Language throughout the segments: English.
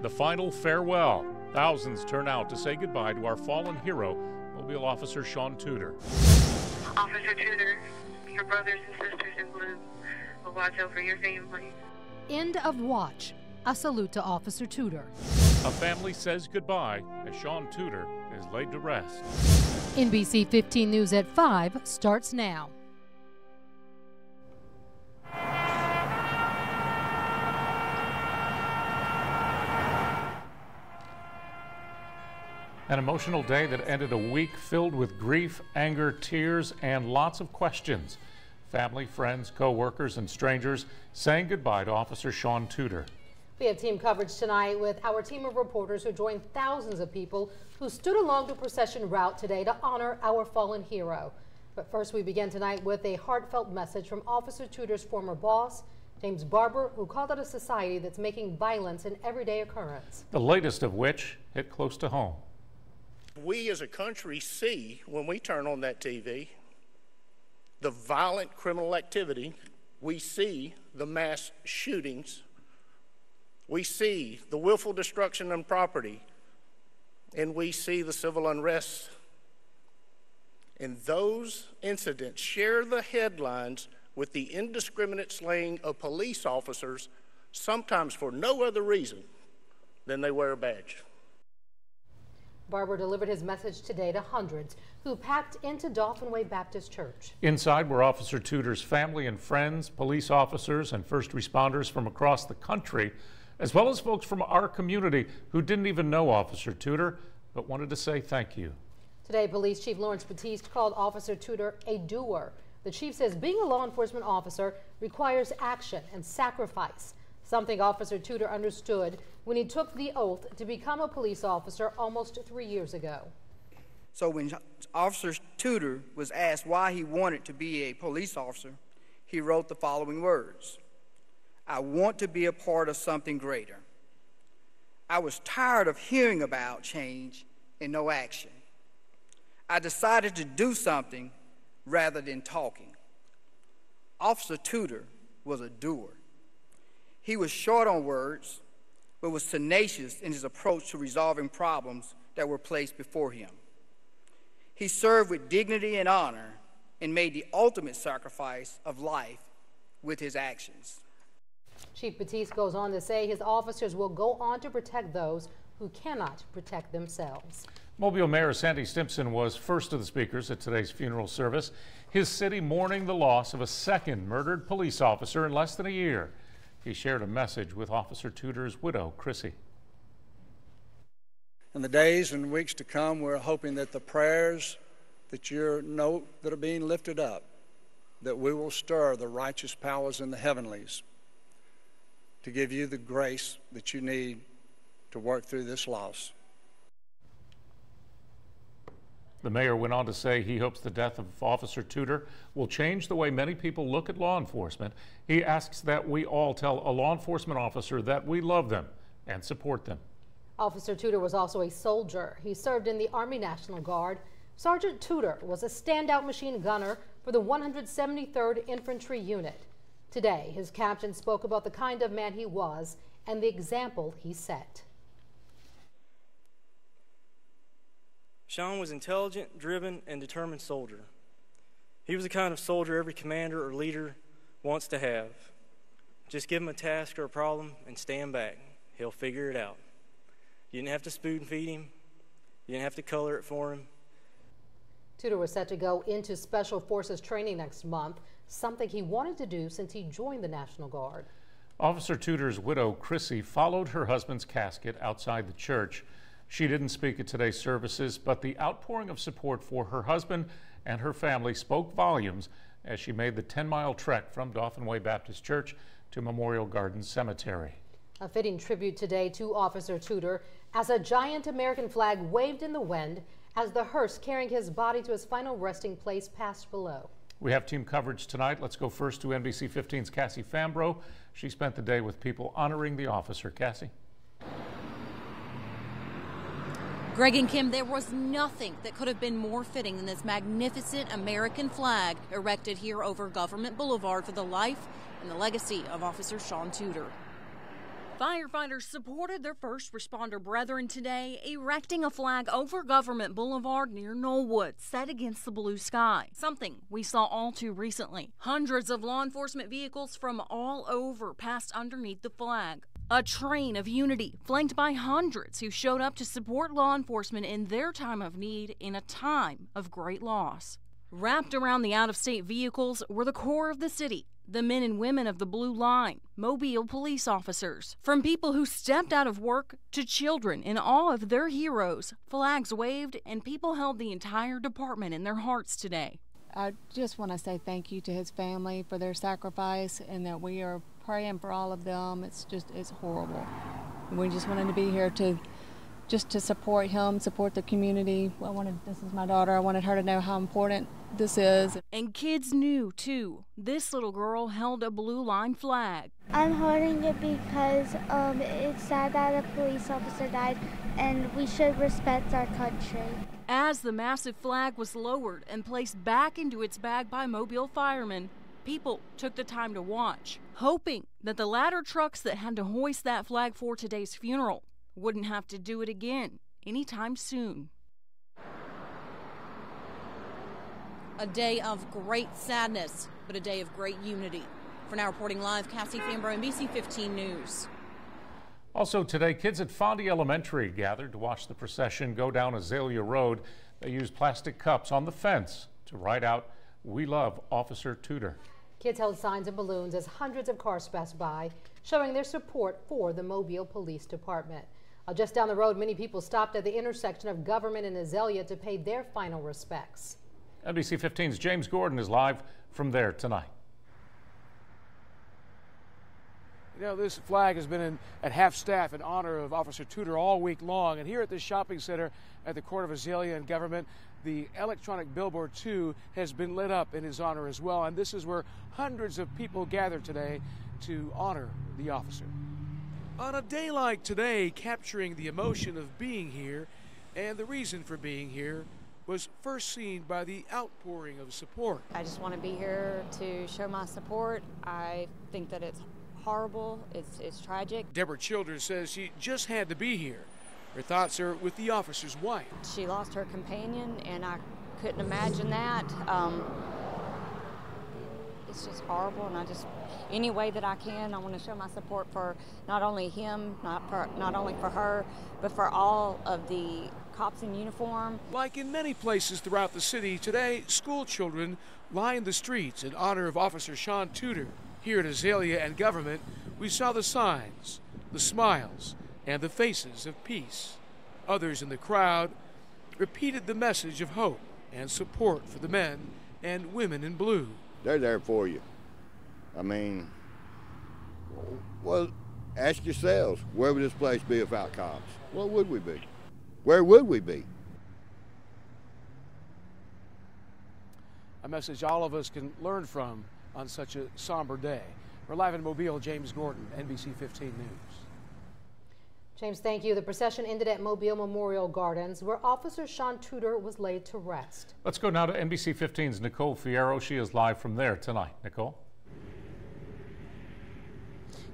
The final farewell. Thousands turn out to say goodbye to our fallen hero, Mobile Officer Sean Tuder. Officer Tuder, your brothers and sisters in blue will watch over your family. End of watch. A salute to Officer Tuder. A family says goodbye as Sean Tuder is laid to rest. NBC 15 News at 5 starts now. An emotional day that ended a week filled with grief, anger, tears, and lots of questions. Family, friends, co-workers, and strangers saying goodbye to Officer Sean Tuder. We have team coverage tonight with our team of reporters who joined thousands of people who stood along the procession route today to honor our fallen hero. But first, we begin tonight with a heartfelt message from Officer Tuder's former boss, James Barber, who called out a society that's making violence an everyday occurrence. The latest of which hit close to home. We as a country see, when we turn on that TV, the violent criminal activity. We see the mass shootings. We see the willful destruction of property. And we see the civil unrest. And those incidents share the headlines with the indiscriminate slaying of police officers, sometimes for no other reason than they wear a badge. Barber delivered his message today to hundreds who packed into Dauphin Way Baptist Church. Inside were Officer Tuder's family and friends, police officers, and first responders from across the country, as well as folks from our community who didn't even know Officer Tuder, but wanted to say thank you. Today, Police Chief Lawrence Batiste called Officer Tuder a doer. The chief says being a law enforcement officer requires action and sacrifice, something Officer Tuder understood when he took the oath to become a police officer almost 3 years ago. So when Officer Tuder was asked why he wanted to be a police officer, he wrote the following words: "I want to be a part of something greater. I was tired of hearing about change and no action. I decided to do something rather than talking." Officer Tuder was a doer. He was short on words, but was tenacious in his approach to resolving problems that were placed before him. He served with dignity and honor and made the ultimate sacrifice of life with his actions. Chief Batiste goes on to say his officers will go on to protect those who cannot protect themselves. Mobile Mayor Sandy STIMPSON was first of the speakers at today's funeral service. His city mourning the loss of a second murdered police officer in less than a year. He shared a message with Officer Tuder's widow, Chrissy. In the days and weeks to come, we're hoping that the prayers that you know that are being lifted up, that we will stir the righteous powers in the heavenlies to give you the grace that you need to work through this loss. The mayor went on to say he hopes the death of Officer Tuder will change the way many people look at law enforcement. He asks that we all tell a law enforcement officer that we love them and support them. Officer Tuder was also a soldier. He served in the Army National Guard. Sergeant Tuder was a standout machine gunner for the 173rd Infantry Unit. Today, his captain spoke about the kind of man he was and the example he set. Sean was an intelligent, driven, and determined soldier. He was the kind of soldier every commander or leader wants to have. Just give him a task or a problem and stand back. He'll figure it out. You didn't have to spoon feed him. You didn't have to color it for him. Tuder was set to go into Special Forces training next month, something he wanted to do since he joined the National Guard. Officer Tuder's widow, Chrissy, followed her husband's casket outside the church. She didn't speak at today's services, but the outpouring of support for her husband and her family spoke volumes as she made the 10-mile trek from Dauphin Way Baptist Church to Memorial Gardens Cemetery. A fitting tribute today to Officer Tuder as a giant American flag waved in the wind as the hearse carrying his body to his final resting place passed below. We have team coverage tonight. Let's go first to NBC 15's Cassie FAMBRO. She spent the day with people honoring the officer. Cassie. Greg and Kim, there was nothing that could have been more fitting than this magnificent American flag erected here over Government Boulevard for the life and the legacy of Officer Sean Tuder. Firefighters supported their first responder brethren today, erecting a flag over Government Boulevard near Knollwood, set against the blue sky, something we saw all too recently. Hundreds of law enforcement vehicles from all over passed underneath the flag. A train of unity, flanked by hundreds who showed up to support law enforcement in their time of need in a time of great loss. Wrapped around the out-of-state vehicles were the core of the city, the men and women of the Blue Line, Mobile police officers. From people who stepped out of work to children in awe of their heroes, flags waved and people held the entire department in their hearts today. I just want to say thank you to his family for their sacrifice and that we are praying for all of them. It's horrible. We just wanted to be here to support him, support the community. This is my daughter. I wanted her to know how important this is. And kids knew, too. This little girl held a Blue Line flag. I'm holding it because it's sad that a police officer died, and we should respect our country. As the massive flag was lowered and placed back into its bag by Mobile firemen, people took the time to watch, hoping that the ladder trucks that had to hoist that flag for today's funeral wouldn't have to do it again anytime soon. A day of great sadness, but a day of great unity. For now, reporting live, Cassie, FAMBRO, NBC 15 News. Also today, kids at Fondy Elementary gathered to watch the procession go down Azalea Road. They used plastic cups on the fence to write out, "We love Officer Tuder." Kids held signs and balloons as hundreds of cars passed by, showing their support for the Mobile Police Department. Just down the road, many people stopped at the intersection of Government and Azalea to pay their final respects. NBC 15's James Gordon is live from there tonight. You know, this flag has been at half-staff in honor of Officer Tuder all week long. And here at this shopping center at the corner of Azalea and Government, the electronic billboard, too, has been lit up in his honor as well. And this is where hundreds of people gathered today to honor the officer. On a day like today, capturing the emotion of being here and the reason for being here was first seen by the outpouring of support. I just want to be here to show my support. I think that it's horrible, it's tragic. Deborah Childers says she just had to be here. Her thoughts are with the officer's wife. She lost her companion, and I couldn't imagine that. It's just horrible, and any way that I can, I want to show my support for not only him, not only for her, but for all of the cops in uniform. Like in many places throughout the city, today school children lined the streets in honor of Officer Sean Tuder. Here at Azalea and Government, we saw the signs, the smiles, and the faces of peace. Others in the crowd repeated the message of hope and support for the men and women in blue. They're there for you. I mean, well, ask yourselves, where would this place be without cops? Where would we be? Where would we be? A message all of us can learn from on such a somber day. We're live in Mobile. James Gordon, NBC 15 News. James, thank you. The procession ended at Mobile Memorial Gardens, where Officer Sean Tuder was laid to rest. Let's go now to NBC 15's Nicole Fierro. She is live from there tonight. Nicole?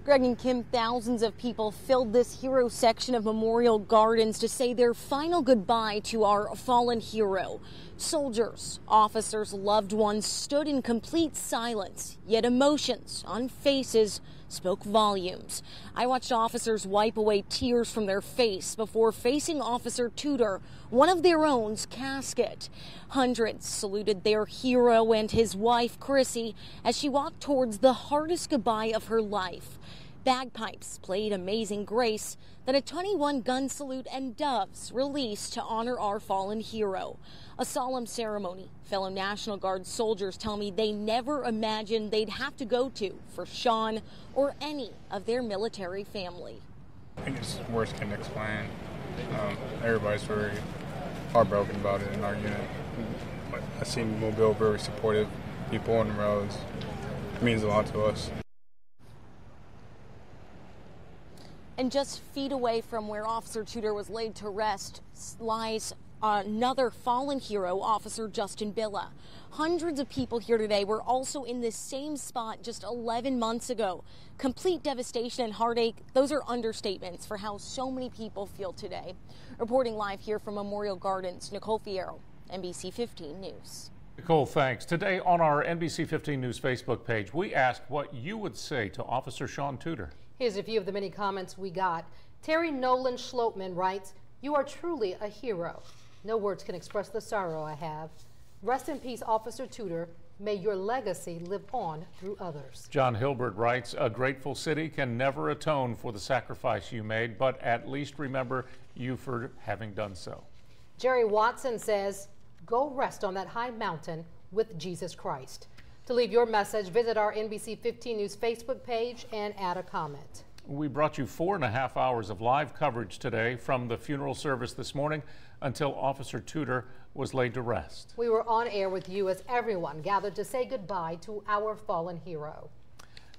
Greg and Kim, thousands of people filled this hero section of Memorial Gardens to say their final goodbye to our fallen hero. Soldiers, officers, loved ones stood in complete silence, yet emotions on faces spoke volumes. I watched officers wipe away tears from their face before facing Officer Tuder, one of their own's casket. Hundreds saluted their hero and his wife, Chrissy, as she walked towards the hardest goodbye of her life. Bagpipes played Amazing Grace, then a 21-gun salute and doves released to honor our fallen hero. A solemn ceremony fellow National Guard soldiers tell me they never imagined they'd have to go to for Sean or any of their military family. I think it's words can explain. Everybody's very heartbroken about it in our unit. I see Mobile very supportive people on the roads. It means a lot to us. And just feet away from where Officer Tuder was laid to rest lies another fallen hero, Officer Justin Billa. Hundreds of people here today were also in this same spot just 11 months ago. Complete devastation and heartache, those are understatements for how so many people feel today. Reporting live here from Memorial Gardens, Nicole Fierro, NBC 15 News. Nicole, thanks. Today on our NBC 15 News Facebook page, we asked what you would say to Officer Sean Tuder. Here's a few of the many comments we got. Terry Nolan Schlotman writes, "You are truly a hero. No words can express the sorrow I have. Rest in peace, Officer Tuder. May your legacy live on through others." John Hilbert writes, "A grateful city can never atone for the sacrifice you made, but at least remember you for having done so." Jerry Watson says, "Go rest on that high mountain with Jesus Christ." To leave your message, visit our NBC 15 News Facebook page and add a comment. We brought you 4.5 hours of live coverage today from the funeral service this morning until Officer Tuder was laid to rest. We were on air with you as everyone gathered to say goodbye to our fallen hero.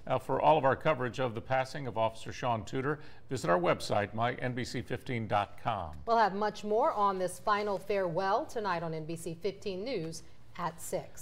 Now, for all of our coverage of the passing of Officer Sean Tuder, visit our website, mynbc15.com. We'll have much more on this final farewell tonight on NBC 15 News at 6.